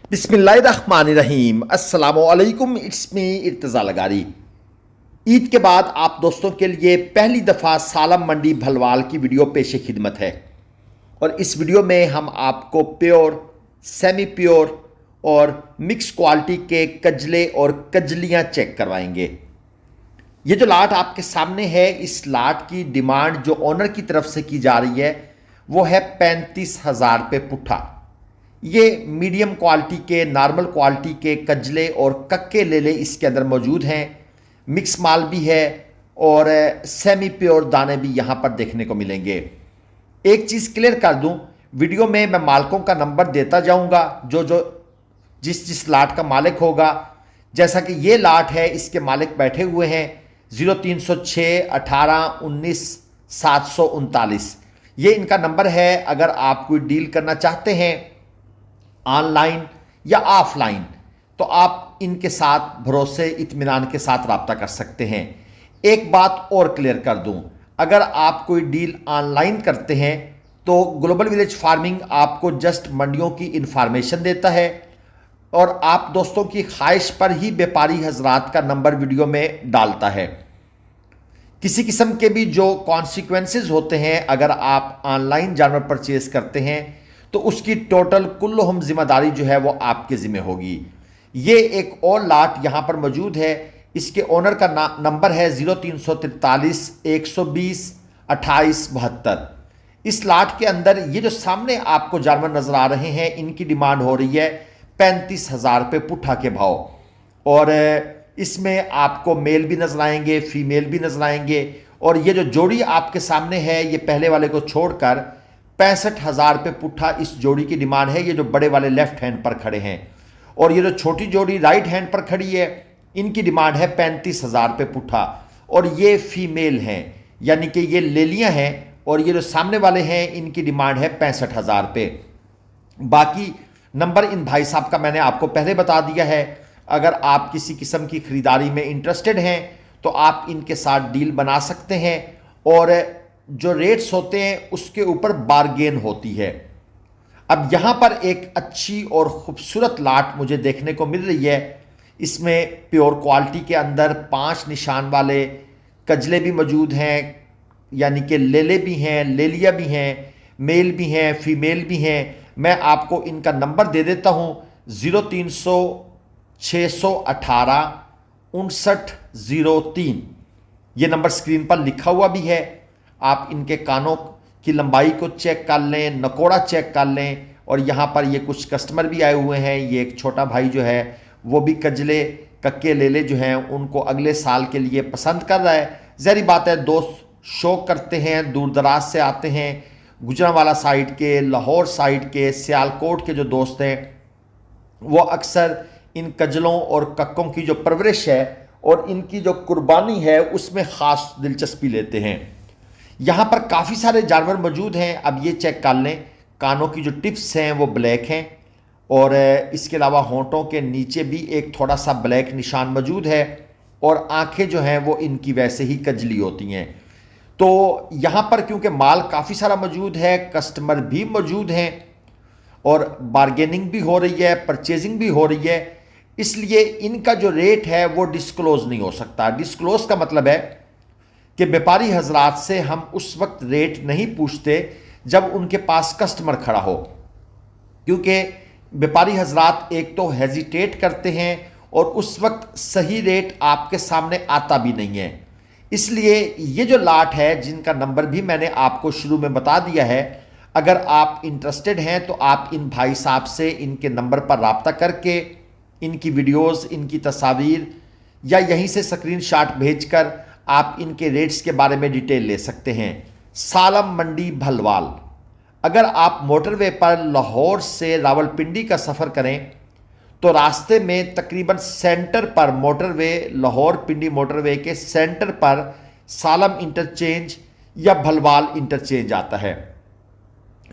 बिस्मिल्लाहिर्रहमानिर्रहीम अस्सलामुअलैकुम। It's me Irtaza Lagari. Eid के बाद आप दोस्तों के लिए पहली दफ़ा सालम मंडी भलवाल की वीडियो पेश खिदमत है और इस वीडियो में हम आपको प्योर, सेमी प्योर और मिक्स क्वालिटी के कजले और कजलियाँ चेक करवाएंगे। ये जो लाट आपके सामने है, इस लाट की डिमांड जो ओनर की तरफ से की जा रही है वो है 35,000 रुपये पुट्ठा। ये मीडियम क्वालिटी के, नॉर्मल क्वालिटी के कजले और कक्के लेले इसके अंदर मौजूद हैं। मिक्स माल भी है और सेमी प्योर दाने भी यहाँ पर देखने को मिलेंगे। एक चीज़ क्लियर कर दूँ, वीडियो में मैं मालिकों का नंबर देता जाऊँगा जो जिस लाट का मालिक होगा। जैसा कि ये लाट है, इसके मालिक बैठे हुए हैं 0306 18 19 739। ये इनका नंबर है। अगर आप कोई डील करना चाहते हैं ऑनलाइन या ऑफलाइन तो आप इनके साथ भरोसे इत्मीनान के साथ रब्ता कर सकते हैं। एक बात और क्लियर कर दूं, अगर आप कोई डील ऑनलाइन करते हैं तो ग्लोबल विलेज फार्मिंग आपको जस्ट मंडियों की इंफॉर्मेशन देता है और आप दोस्तों की ख्वाहिश पर ही व्यापारी हजरात का नंबर वीडियो में डालता है। किसी किस्म के भी जो कॉन्सिक्वेंसेस होते हैं अगर आप ऑनलाइन जानवर परचेज करते हैं तो उसकी टोटल कुल्लुहुम जिम्मेदारी जो है वो आपके ज़िम्मे होगी। ये एक और लाट यहाँ पर मौजूद है। इसके ओनर का नंबर है 0343 120 28 72। इस लाट के अंदर ये जो सामने आपको जानवर नज़र आ रहे हैं, इनकी डिमांड हो रही है 35,000 रुपये पुट्ठा के भाव। और इसमें आपको मेल भी नजर आएंगे, फीमेल भी नजर आएंगे। और ये जो जोड़ी आपके सामने है, ये पहले वाले को छोड़कर 65,000 रुपये पुट्ठा इस जोड़ी की डिमांड है। ये जो बड़े वाले लेफ्ट हैंड पर खड़े हैं और ये जो छोटी जोड़ी राइट हैंड पर खड़ी है, इनकी डिमांड है 35,000 रुपये पुट्ठा। और ये फीमेल हैं, यानी कि ये लेलियां हैं। और ये जो सामने वाले हैं, इनकी डिमांड है 65,000 रुपये। बाकी नंबर इन भाई साहब का मैंने आपको पहले बता दिया है। अगर आप किसी किस्म की खरीदारी में इंटरेस्टेड हैं तो आप इनके साथ डील बना सकते हैं और जो रेट्स होते हैं उसके ऊपर बारगेन होती है। अब यहाँ पर एक अच्छी और ख़ूबसूरत लाट मुझे देखने को मिल रही है। इसमें प्योर क्वालिटी के अंदर 5 निशान वाले कजले भी मौजूद हैं, यानी कि लेले भी हैं, लेलिया भी हैं, मेल भी हैं, फीमेल भी हैं। मैं आपको इनका नंबर दे देता हूँ 0300 618 5903। ये नंबर स्क्रीन पर लिखा हुआ भी है। आप इनके कानों की लंबाई को चेक कर लें, नकोड़ा चेक कर लें। और यहाँ पर ये कुछ कस्टमर भी आए हुए हैं। ये एक छोटा भाई जो है वो भी कजले कक्के लेले जो हैं उनको अगले साल के लिए पसंद कर रहा है। ज़ाहिर बात है, दोस्त शौक करते हैं, दूर दराज से आते हैं। गुजरांवाला साइड के, लाहौर साइड के, सियालकोट के जो दोस्त हैं वो अक्सर इन कजलों और कक्कों की जो परवरिश है और इनकी जो कुर्बानी है उसमें ख़ास दिलचस्पी लेते हैं। यहाँ पर काफ़ी सारे जानवर मौजूद हैं। अब ये चेक कर लें, कानों की जो टिप्स हैं वो ब्लैक हैं और इसके अलावा होंठों के नीचे भी एक थोड़ा सा ब्लैक निशान मौजूद है और आंखें जो हैं वो इनकी वैसे ही कजली होती हैं। तो यहाँ पर क्योंकि माल काफ़ी सारा मौजूद है, कस्टमर भी मौजूद हैं और बारगेनिंग भी हो रही है, परचेजिंग भी हो रही है, इसलिए इनका जो रेट है वो डिस्क्लोज़ नहीं हो सकता। डिस्क्लोज़ का मतलब है कि व्यापारी हजरात से हम उस वक्त रेट नहीं पूछते जब उनके पास कस्टमर खड़ा हो, क्योंकि व्यापारी हजरात एक तो हेजिटेट करते हैं और उस वक्त सही रेट आपके सामने आता भी नहीं है। इसलिए ये जो लाट है, जिनका नंबर भी मैंने आपको शुरू में बता दिया है, अगर आप इंटरेस्टेड हैं तो आप इन भाई साहब से इनके नंबर पर रब्ता करके इनकी वीडियोस, इनकी तस्वीर या यहीं से स्क्रीनशॉट भेजकर आप इनके रेट्स के बारे में डिटेल ले सकते हैं। सालम मंडी भलवाल। अगर आप मोटरवे पर लाहौर से रावलपिंडी का सफ़र करें तो रास्ते में तकरीबन सेंटर पर मोटरवे, लाहौर पिंडी मोटरवे के सेंटर पर सालम इंटरचेंज या भलवाल इंटरचेंज आता है।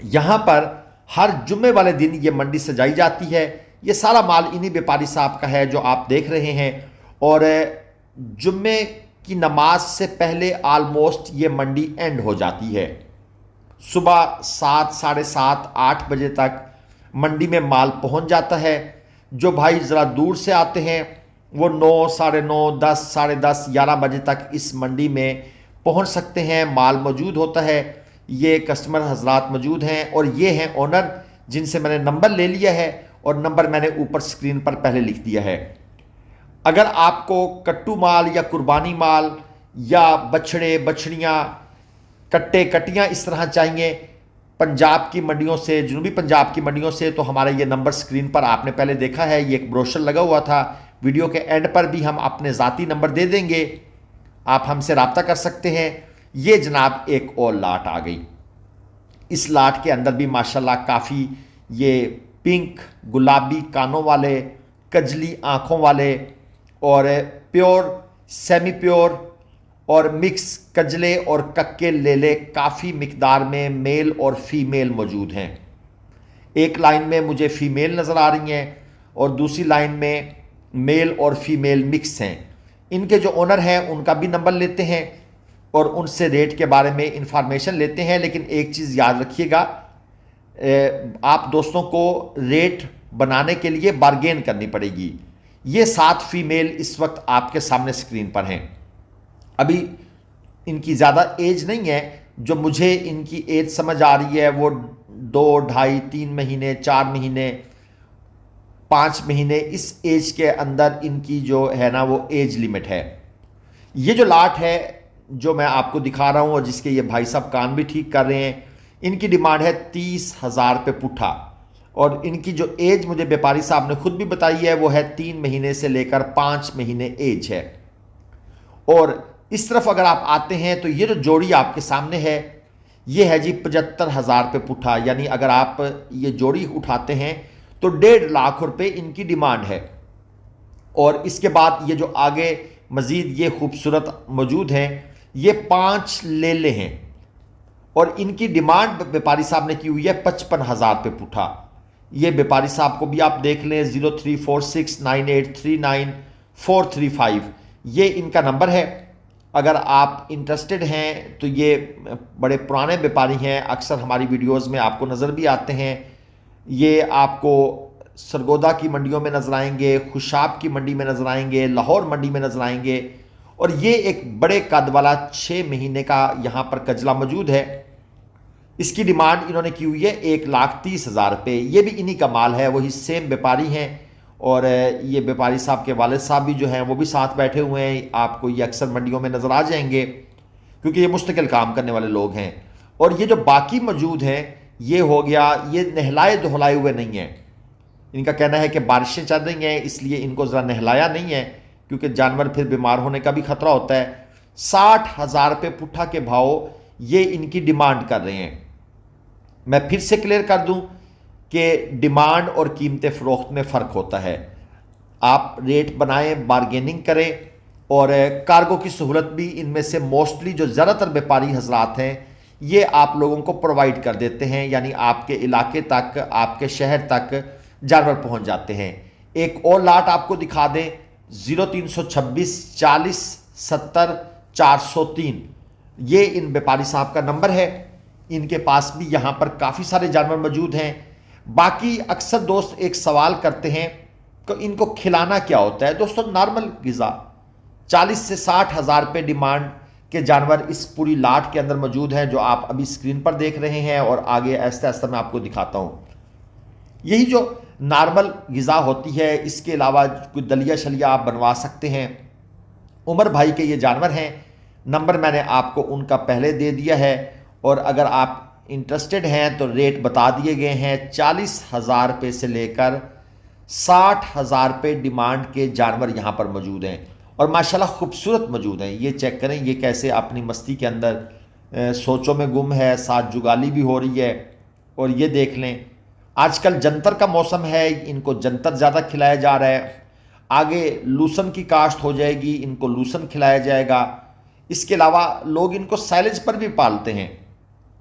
यहाँ पर हर जुम्मे वाले दिन ये मंडी सजाई जाती है। ये सारा माल इन्हीं व्यापारी साहब का है जो आप देख रहे हैं। और जुम्मे की नमाज से पहले आलमोस्ट ये मंडी एंड हो जाती है। सुबह 7, साढ़े 7, 8 बजे तक मंडी में माल पहुंच जाता है। जो भाई ज़रा दूर से आते हैं वो 9, साढ़े 9, 10, साढ़े 10, 11 बजे तक इस मंडी में पहुंच सकते हैं। माल मौजूद होता है, ये कस्टमर हजरात मौजूद हैं और ये हैं ओनर जिनसे मैंने नंबर ले लिया है और नंबर मैंने ऊपर स्क्रीन पर पहले लिख दिया है। अगर आपको कट्टू माल या कुर्बानी माल या बछड़े बछड़ियाँ, कट्टे कट्टियाँ इस तरह चाहिए पंजाब की मंडियों से, जनूबी पंजाब की मंडियों से, तो हमारा ये नंबर स्क्रीन पर आपने पहले देखा है, ये एक ब्रोशर लगा हुआ था। वीडियो के एंड पर भी हम अपने ज़ाती नंबर दे देंगे, आप हमसे रब्ता कर सकते हैं। ये जनाब एक और लाट आ गई। इस लाट के अंदर भी माशाल्लाह काफ़ी ये पिंक गुलाबी कानों वाले, कजली आँखों वाले और प्योर, सेमी प्योर और मिक्स कजले और कक्के लेले काफ़ी मिकदार में मेल और फीमेल मौजूद हैं। एक लाइन में मुझे फीमेल नज़र आ रही हैं और दूसरी लाइन में मेल और फीमेल मिक्स हैं। इनके जो ओनर हैं उनका भी नंबर लेते हैं और उनसे रेट के बारे में इंफॉर्मेशन लेते हैं। लेकिन एक चीज़ याद रखिएगा, आप दोस्तों को रेट बनाने के लिए बार्गेन करनी पड़ेगी। ये 7 फीमेल इस वक्त आपके सामने स्क्रीन पर हैं। अभी इनकी ज़्यादा एज नहीं है, जो मुझे इनकी एज समझ आ रही है वो 2, 2.5, 3 महीने, 4 महीने, 5 महीने, इस एज के अंदर इनकी जो है ना वो एज लिमिट है। ये जो लाट है जो मैं आपको दिखा रहा हूँ और जिसके ये भाई साहब कान भी ठीक कर रहे हैं, इनकी डिमांड है 30,000 रुपये पुट्ठा और इनकी जो एज मुझे व्यापारी साहब ने खुद भी बताई है वो है 3 महीने से लेकर 5 महीने एज है। और इस तरफ अगर आप आते हैं तो ये जो जोड़ी आपके सामने है ये है जी 75,000 रुपये पुट्ठा, यानी अगर आप ये जोड़ी उठाते हैं तो 1.5 लाख रुपए इनकी डिमांड है। और इसके बाद ये जो आगे मज़ीद ये खूबसूरत मौजूद हैं, ये 5 लेले हैं और इनकी डिमांड व्यापारी साहब ने की हुई है 55,000 रुपये पुट्ठा। ये व्यापारी साहब को भी आप देख लें, 03469839,435 ये इनका नंबर है। अगर आप इंटरेस्टेड हैं तो ये बड़े पुराने व्यापारी हैं, अक्सर हमारी वीडियोस में आपको नज़र भी आते हैं। ये आपको सरगोदा की मंडियों में नज़र आएंगे, खुशाब की मंडी में नज़र आएंगे, लाहौर मंडी में नज़र आएंगे। और ये एक बड़े कद वाला 6 महीने का यहाँ पर कजला मौजूद है। इसकी डिमांड इन्होंने की हुई है 1,30,000 रुपये। ये भी इन्हीं का माल है, वही सेम व्यापारी हैं और ये व्यापारी साहब के वालिद साहब भी जो हैं वो भी साथ बैठे हुए हैं। आपको ये अक्सर मंडियों में नज़र आ जाएंगे क्योंकि ये मुस्तकिल काम करने वाले लोग हैं। और ये जो बाकी मौजूद हैं ये हो गया, ये नहलाए धुलाए हुए नहीं हैं। इनका कहना है कि बारिशें चल रही हैं इसलिए इनको ज़रा नहलाया नहीं है क्योंकि जानवर फिर बीमार होने का भी ख़तरा होता है। 60,000 रुपये पुट्ठा के भाव ये इनकी डिमांड कर रहे हैं। मैं फिर से क्लियर कर दूं कि डिमांड और कीमत फ़रोख्त में फ़र्क होता है। आप रेट बनाएं, बारगेनिंग करें और कार्गो की सहूलत भी इनमें से मोस्टली जो ज़्यादातर व्यापारी हजरात हैं ये आप लोगों को प्रोवाइड कर देते हैं, यानी आपके इलाके तक, आपके शहर तक जानवर पहुंच जाते हैं। एक और लाट आपको दिखा दें, 0326 40 70 403 ये इन व्यापारी साहब का नंबर है। इनके पास भी यहाँ पर काफ़ी सारे जानवर मौजूद हैं। बाकी अक्सर दोस्त एक सवाल करते हैं कि इनको खिलाना क्या होता है। दोस्तों नॉर्मल ग़िज़ा 40 से 60,000 रुपये डिमांड के जानवर इस पूरी लाट के अंदर मौजूद हैं जो आप अभी स्क्रीन पर देख रहे हैं और आगे आहिस्ता आहिस्ता मैं आपको दिखाता हूँ। यही जो नॉर्मल ग़िज़ा होती है, इसके अलावा कोई दलिया शलिया आप बनवा सकते हैं। उमर भाई के ये जानवर हैं, नंबर मैंने आपको उनका पहले दे दिया है और अगर आप इंटरेस्टेड हैं तो रेट बता दिए गए हैं। 40,000 रुपये से लेकर 60,000 रुपये डिमांड के जानवर यहाँ पर मौजूद हैं और माशाल्लाह खूबसूरत मौजूद हैं। ये चेक करें, ये कैसे अपनी मस्ती के अंदर सोचों में गुम है, साथ जुगाली भी हो रही है। और ये देख लें, आजकल जंतर का मौसम है, इनको जंतर ज़्यादा खिलाया जा रहा है। आगे लूसन की काश्त हो जाएगी, इनको लूसन खिलाया जाएगा। इसके अलावा लोग इनको साइलेज पर भी पालते हैं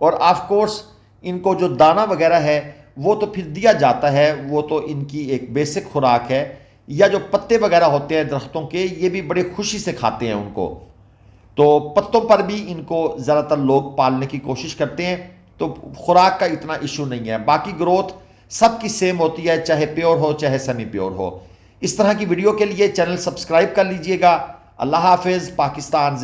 और ऑफ कोर्स इनको जो दाना वगैरह है वो तो फिर दिया जाता है, वो तो इनकी एक बेसिक खुराक है। या जो पत्ते वगैरह होते हैं दरख्तों के, ये भी बड़े खुशी से खाते हैं उनको। तो पत्तों पर भी इनको ज़्यादातर लोग पालने की कोशिश करते हैं, तो खुराक का इतना इशू नहीं है। बाकी ग्रोथ सबकी सेम होती है, चाहे प्योर हो चाहे सेमी प्योर हो। इस तरह की वीडियो के लिए चैनल सब्सक्राइब कर लीजिएगा। अल्लाह हाफिज़। पाकिस्तान